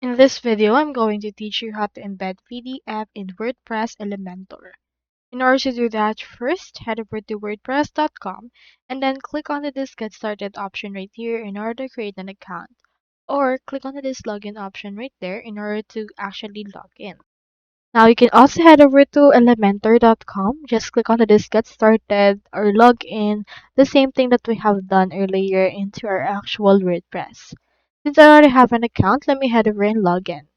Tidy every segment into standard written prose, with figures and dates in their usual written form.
In this video, I'm going to teach you how to embed PDF in WordPress Elementor. In order to do that, first head over to WordPress.com and then click on this Get Started option right here in order to create an account. Or click on this Login option right there in order to actually log in. Now you can also head over to Elementor.com. Just click on this Get Started or Log In, the same thing that we have done earlier into our actual WordPress. Since I already have an account, let me head over and log in.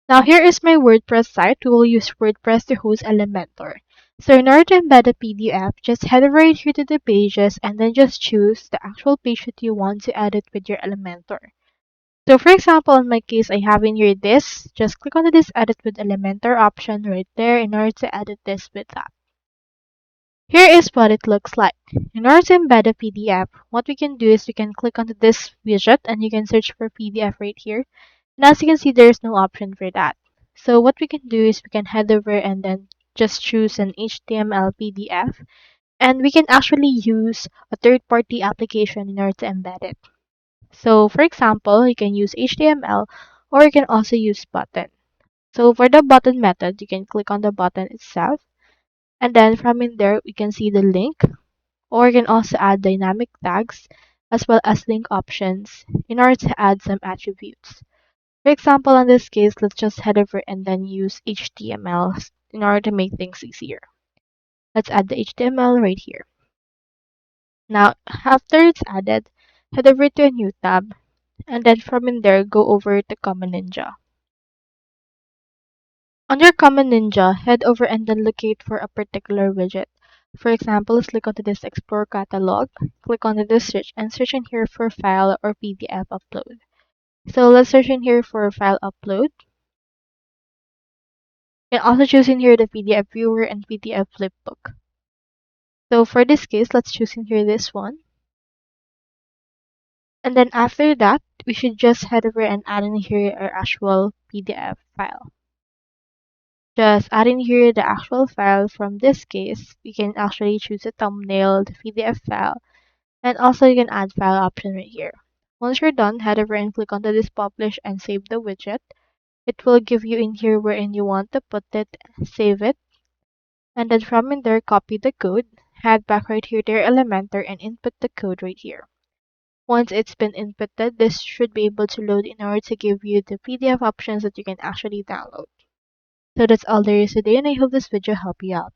Now here is my WordPress site. We will use WordPress to host Elementor. So in order to embed a PDF, just head over right here to the pages and then just choose the actual page that you want to edit with your Elementor. So for example, in my case, I have in here this. Just click on this Edit with Elementor option right there in order to edit this with that. Here is what it looks like. In order to embed a PDF, what we can do is we can click onto this widget and you can search for PDF right here. And as you can see, there's no option for that. So what we can do is we can head over and then just choose an HTML PDF. And we can actually use a third-party application in order to embed it. So for example, you can use HTML or you can also use button. So for the button method, you can click on the button itself. And then from in there, we can see the link. Or you can also add dynamic tags as well as link options in order to add some attributes. For example, in this case, let's just head over and then use HTML in order to make things easier. Let's add the HTML right here. Now, after it's added, head over to a new tab, and then from in there, go over to Common Ninja. Under Common Ninja, head over and then locate for a particular widget. For example, let's look onto this Explore Catalog, click on this search, and search in here for File or PDF Upload. So let's search in here for File Upload. You can also choose in here the PDF Viewer and PDF Flipbook. So for this case, let's choose in here this one. And then after that, we should just head over and add in here our actual PDF file. Just add in here the actual file. From this case, you can actually choose a thumbnail, the PDF file, and also you can add file option right here. Once you're done, head over and click onto this publish and save the widget. It will give you in here wherein you want to put it, save it, and then from in there, copy the code, head back right here to your Elementor and input the code right here. Once it's been inputted, this should be able to load in order to give you the PDF options that you can actually download. So that's all there is today, and I hope this video helped you out.